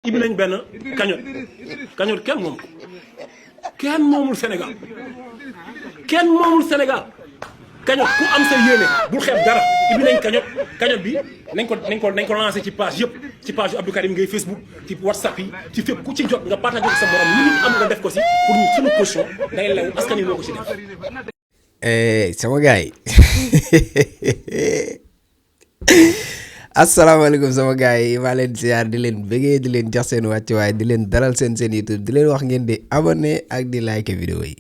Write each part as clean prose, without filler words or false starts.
ibi nañ benn cagnotte kenn moomul Sénégal cagnotte ku am sa yéene bul xeeb dara ibi nañ cagnotte bi nañ ko lancé ci page yëpp ci page yu Abdou Karim Gueye Facebook ci WhatsApp yi ci fépp ku ci jot nga partagé ko sa morom lu nit am nga def ko si pour ñu suñu caution day lew askan wi moo ko si def. sama gars yi asalaamaaleykum sama gars yi maa leen ziar di leen bëggee di leen jox seen wàccuwaay di leen dalal seen YouTube di leen wax ngeen di abonné ak di like vidéo yi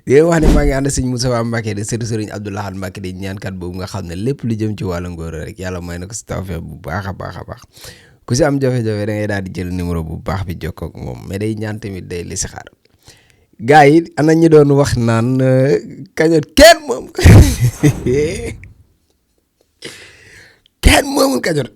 di leen wax ne maa ngi ànd sëñ Moustapha Mbacké de sëriñ Abdou Lahad Mbacké di ñaankat boobu nga xam ne lépp lu jëm ci wàllu ngóor rek yàlla may na ko si tawfeex bu baax a baax ku si am jafe-jafe da ngay daal di jël numéro bu baax bi jokkoo ak moom mais day ñaan tamit day li si xaar gars yi ana ñu doon wax naan cagnotte kenn moom kenn moomul cagnotte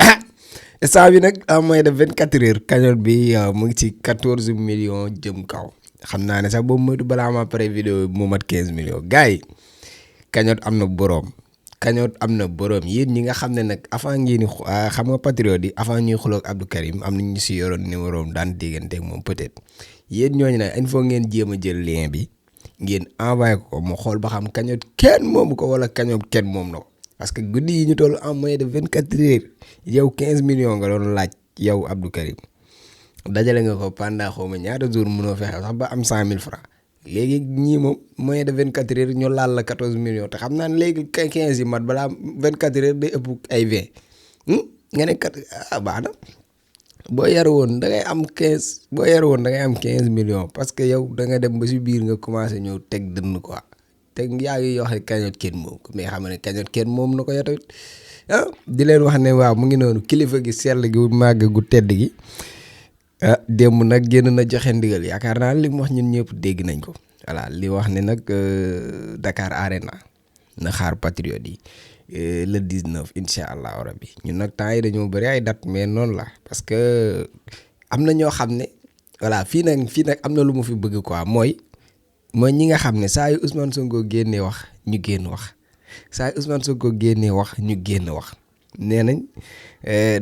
instant bi nag en moins de 24 heures cagnotte bi mu ngi ci 14 millions jëm kaw xam naa ne sax boobu moytu balaa ma pare vidéo bi mu mat 15 millions gars yi cagnotte am na boroom yéen ñi nga xam ne nag avant ngeen di xam nga patriote yi avant ñuy xuloo ak Abdou Karim am na ñu si yoroon numéro am daan dégganteeg moom peut-être yéen ñooñu nag il faut ngeen jéem a jël lien bi ngeen envoyé ko mu xool ba xam cagnotte kenn moomu ko wala cagnotte kenn moom na ko parce que guddi yi ñu toll en moyen de 24 heures yow 15 millions nga doon laaj yow Abdou Karim dajale nga ko pendant xaw ma ñaata jours mënoo fexe sax ba am 100 000 francs léegi ñii moom moyen de 24 heures ñu laal la 14 millions te xam naa ne léegi 15 yi mat balaa 24 heures day ëpp ay 20 nga ne kat baax na boo yar woon da ngay am 15 millions parce que yow da nga dem ba si biir nga commencé ñëw teg dënn quoi. te yaa ngi wax cagnotte kenn moom ko mais xam ne cagnotte kenn moom na ko yow tamit di leen wax ne waaw mu ngi noonu kilifa gi sell gi màgg gu tedd gi démb nag génn na joxe ndigal yaakaar naa li mu wax ñun ñëpp dégg nañ ko voilà li wax ne nag Dakar Arena na xaar patriote yi le 19 incha allah rabbi ñun nag temps yi dañoo bëri ay date mais noonu la parce que am na ñoo xam ne voilà fii nag am na lu mu fi bëgg quoi mooy ñi nga xam ne saa yu Ousmane Sonko génnee wax ñu génn wax saa yu Ousmane Sonko génnee wax ñu génn wax nee nañ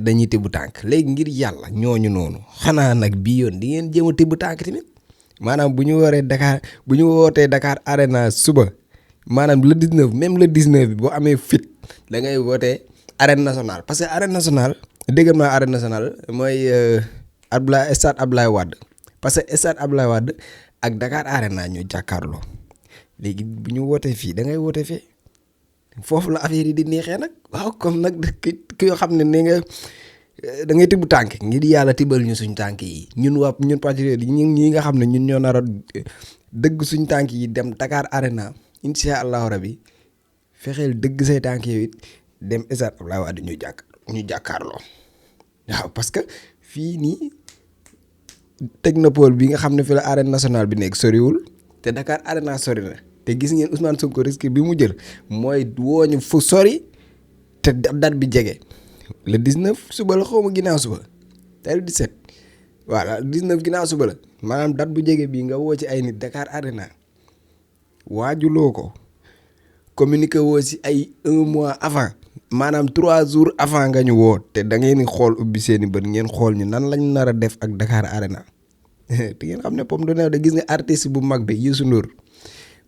dañuy tibb tànk léegi ngir yàlla ñooñu noonu xanaa nag bii yoon di ngeen jéem a tibb tànk tamit maanaam bu ñu wootee Dakar Arena suba maanaam le 19 même le 19 bi boo amee fit da ngay wootee arène nationale parce que arène nationale dégg naa arène nationale mooy stade Abdoulaye Wade parce que stade Abdoulaye Wade ak Dakar Arena ñu jàkkaarloo léegi bu ñu wootee fii da ngay wootee fee foofu la affaire yi di neexee nag waaw comme nag ki yoo xam ne nee nga da ngay tibb tànk ngir yàlla tibbal ñu suñ tànk yi ñun patriote yi ñi nga xam ne ñun ñoo nar a dëgg suñ tànk yi dem Dakar Arena incha allahu rabi fexeel dëgg say tànk yi it dem stade Abdoulaye Wade ñu jàkkaarloo waaw parce que fii nii. Technopole bi nga xam ne fi la arène nationale bi nekk soriwul te Dakar Arena sori na te gis ngeen Ousmane Sonko risque bi mu jël mooy wooñu fu sori te date bi jege le 19 suba la xaw ma ginnaaw suba te le 17 voilà 19 ginnaaw suba la maanaam date bu jege bii nga woo ci ay nit Dakar Arena waajuloo ko communiqué woo si ay 1 mois avant maanaam 3 jours avant nga ñu woo te da ngeen xool ubbi seeni bët ngeen xool ñu nan lañ nar a def ak Dakar Arena te ngeen xam ne pomme de terre de gis nga artiste bu mag bi Youssou Ndour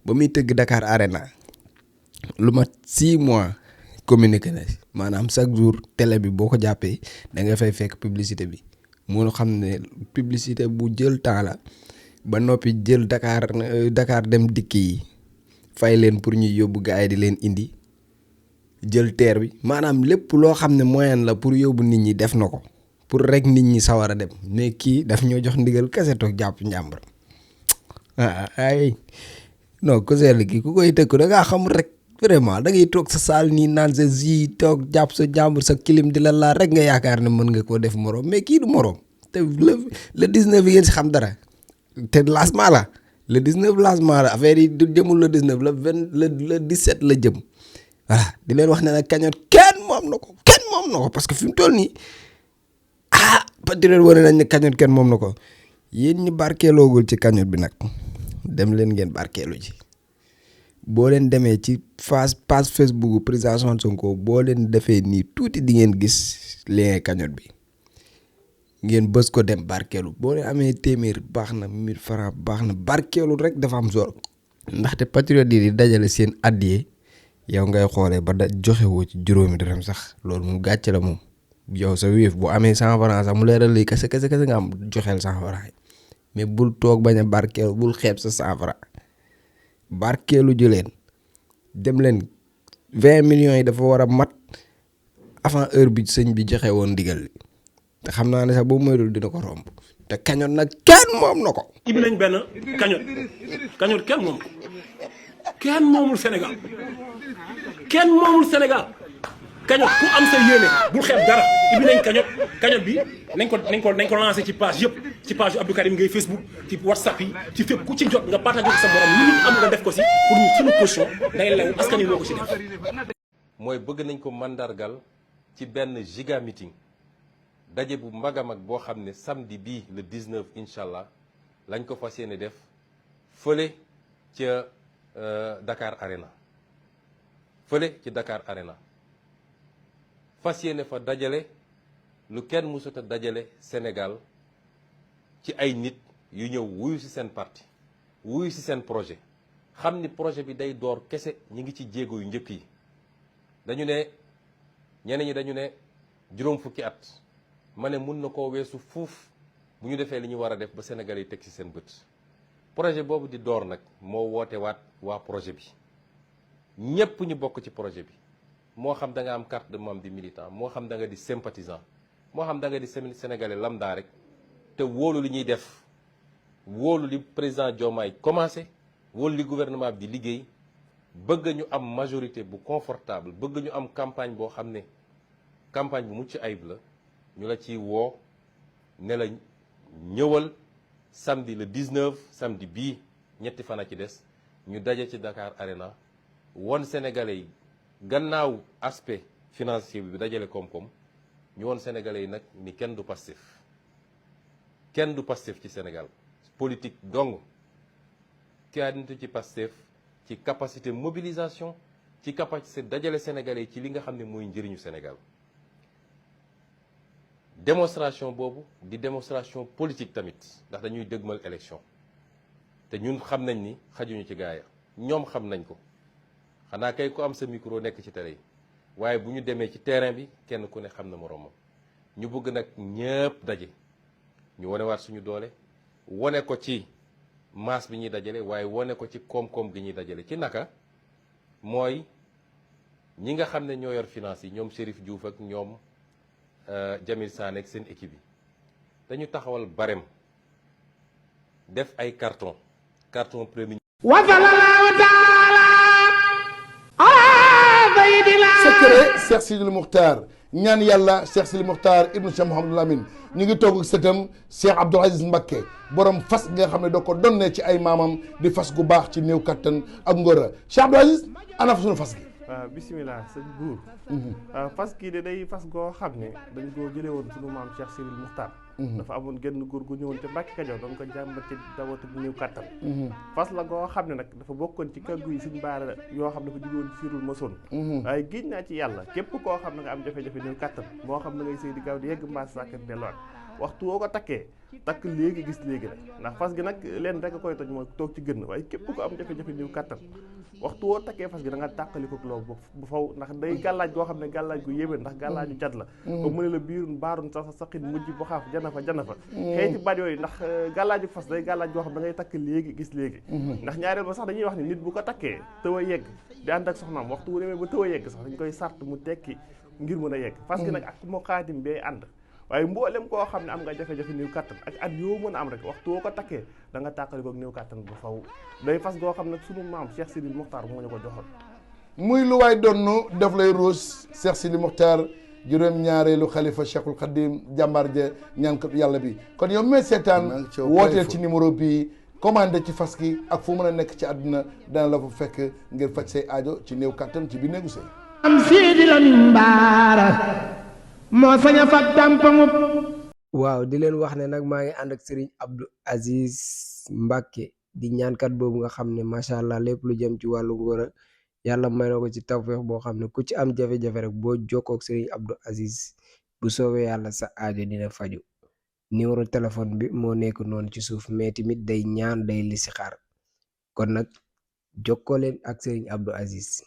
ba muy tëgg Dakar Arena lu mat 6 mois communiqué na maanaam chaque jour télé bi boo ko jàppee da nga fay fekk publicité bi moo xam ne publicité bu jël temps la ba noppi jël Dakar dem dikk yi fay leen pour ñuy yóbbu gars yi di leen indi jël teer bi maanaam lépp loo xam ne moyen la pour yóbbu nit ñi def na ko pour rek nit ñi sawar a dem mais kii daf ñoo jox ndigal kese toog jàpp njàmbur ay non ko seetlu kii ku koy tëkku da ngaa xamul rek vraiment da ngay toog sa saal nii naan sa zi toog jàpp sa njàmbur sa kilim di la laal rek nga yaakaar ne mën nga koo def moroom mais kii du moroom te le 19 yi ngeen si xam dara te lancement la le 19 lancement la affaire yi du jëmul le 19 le 17 la jëm. voilà di leen wax ne nag cagnotte kenn moom na ko parce que fi mu toll nii patriote wane nañ ne cagnotte kenn moom na ko yéen ñi barkeeloogul ci cagnotte bi nag dem leen ngeen barkeelu ji boo leen demee ci page Facebook président Ousmane Sonko boo leen defee nii tuuti di ngeen gis lien cagnotte bi ngeen bës ko dem barkeelu boo leen amee téeméer baax na 1000 francs baax na barkeelu rek dafa am solo ndaxte patriote yi di dajale seen addiye yow ngay xoolee ba joxe woo ci juróomi dërëm sax loolu moom gàcce la moom yow sa wéef bu amee 100 francs sax mu leeral lii kese nga am joxeel 100 francs mais bul toog bañ a barkeelu bul xeeb sa 100 francs barkeelu ji leen dem leen 20 millions yi dafa war a mat avant heure bi sëñ bi joxe woon ndigal li te xam naa ne sax boobu moytul dina ko romb te kañoot nag kenn moom na ko. ibi nañ benn kañoot kenn moom ko kenn moomul Sénégal kañoot ku am sa yéene bul xeeb dara ibi nañ kañoot bi nañ ko lancé ci page yëpp ci page yu Abdou Karim Gueye Facebook ci WhatsApp yi ci fépp ku ci jot nga partagé ko sa morom lu nit am nga def ko si pour ñu suñu caution day lew askan wi moo ko ci def. mooy bëgg nañ ko mandargal ci benn giga meeting daje bu mag a mag boo xam ne samedi bii le 19 incha allah lañ ko fas yéene def fële ca Dakar Arena fas yéene fa dajale lu kenn mësut a dajale Sénégal ci ay nit yu ñëw wuyu ci seen parti wuyu ci seen projet xam ni projet bi day door kese ñi ngi ci jéego yu njëkk yi dañu ne ñeneen ñi dañu ne juróom fukki at ma ne mun na koo weesu fuuf bu ñu defee li ñu war a def ba Sénégal yi teg ci seen bët projet boobu di door nag moo woote waat waa projet bi ñépp ñu bokk ci projet bi moo xam da nga am carte de membre di militant moo xam da nga di sympathisant moo xam da nga di sénégalais lambda rek te wóolu li ñuy def wóolu li président Diomaye commencé wóolu li gouvernement bi di liggéey bëgg ñu am majorité bu confortable bëgg ñu am campagne boo xam ne campagne bu mucc ayib la ñu la ciy woo ne la ñëwal samedi le 19 samedi bii ñetti fan a ci des ñu daje ci Dakar Arena won sénégalais yi gannaaw aspect financier bi dajale koom-koom ñu won sénégalais yi nag ni kenn du Pastef ci Sénégal politique dong kiantu ci Pastef ci capacité mobilisation ci capacité dajale sénégalais yi ci li nga xam ne mooy njëriñu Sénégal démonstration boobu di démonstration politique tamit ndax dañuy dëgmal élection te ñun xam nañ ni xajuñu ci gaaya ñoom xam nañ ko xanaa kay ku am sa micro nekk ci télé yi waaye bu ñu demee ci terrain bi kenn ku ne xam na moroomam ñu bëgg nag ñëpp daje ñu wanewaat suñu doole wane ko ci masse bi ñuy dajale waaye wane ko ci koom-koom gi ñuy dajale ci naka mooy ñi nga xam ne ñoo yor finance yi ñoom Chérif Diouf ak ñoom Jamil Sané ak seen équipe yi dañu taxawal barème def ay carton premier secret Cheikh Sidil Muxtaar ñaan yàlla Cheikh Sidil Muxtaar ibnu Cheikh Mouhamadul Amin ñu ngi toog ak sëtam Cheikh Abdoul Aziz Mbacké borom fas nga xam ne da ko donnee ci ay maamam di fas gu baax ci néew kattan ak ngóora Cheikh Abdoul Aziz ana fa suñu fas gi. waaw bisimilah sëñ buur fas kii de day fas goo xam ne dañ koo jëlee woon sunu maam Cheikh Sidil Muxtaar dafa amoon genn góor gu ñëwoon te Mbàkke Kajoor doon ko jàmbat ci dawatu bu néew kàttan fas la goo xam ne nag dafa bokkoon ci kàggu yi suñ baara yoo xam ne dafa jugoon ci firul maçon waaye géej naa ci yàlla képp koo xam ne nga am jafe-jafe néew kàttan moo xam ne ngay sëy di gaaw di yegg mbaas sàkkat delluwaat waxtu woo ko takkee takk léegi gis léegi rek ndax fas gi nag leen rek a koy toj mooy toog ci gën waaye képp ko am jafe-jafe néew kàttan waxtu woo takkee fas gi da nga tàqali ko loolu bu faw ndax day gàllaaj goo xam ne gàllaaj gu yéwén ndax gàllaaju cat la ba mu ne la biirun baarun sa saqin mujj bu xaaf jana fa xëyti baat yooyu ndax gàllaaju fas day gàllaaj goo xam da ngay takk léegi gis léegi ndax ñaareel ba sax dañuy wax ni nit bu ko takkee tëw a yegg di ànd ak soxnaam waxtu wu demee ba tëw a yegg sax dañ koy sart mu tekki ngir mën a yegg fas gi nag ak moo xaatim bee ànd waaye mboolem koo xam ne am nga jafe-jafe néew kàttan ak at yoo mën a am rek waxtu woo ko takkee da nga tàqali ko néew kàttan bu faw day fas goo xam ne sunu maam Cheikh Sidil Muxtaar moo ñu ko joxoon muy lu waay donnu daf lay ruus Cheikh Sidil Muxtaar juróom-ñaareelu xalifa Cheikhul Khadim jàmbaar ja ñaan ko yàlla bi kon yow mee seetaan wooteel ci numéro bii commandé ci fas gi ak fu mën a nekk ci àdduna dana la fa fekk ngir faj say aajo ci néew kàttan ci biir néegu sëy am Sidi Lamine Bara moo sañ a fag tàmpaŋub waaw di leen wax ne nag maa ngi ànd ak Serigne Abdou Aziz Mbacké di ñaankat boobu nga xam ne macha allah lépp lu jëm ci wàllu ngóora yàlla may na ko ci tawfeex boo xam ne ku ci am jafe-jafe rek boo jokkoo ak Serigne Abdou Aziz bu soobee yàlla sa aajo dina faju numéro téléphone bi moo nekk noonu ci suuf mais tamit day ñaan day listixaar kon nag jokkoo leen ak Serigne Abdou Aziz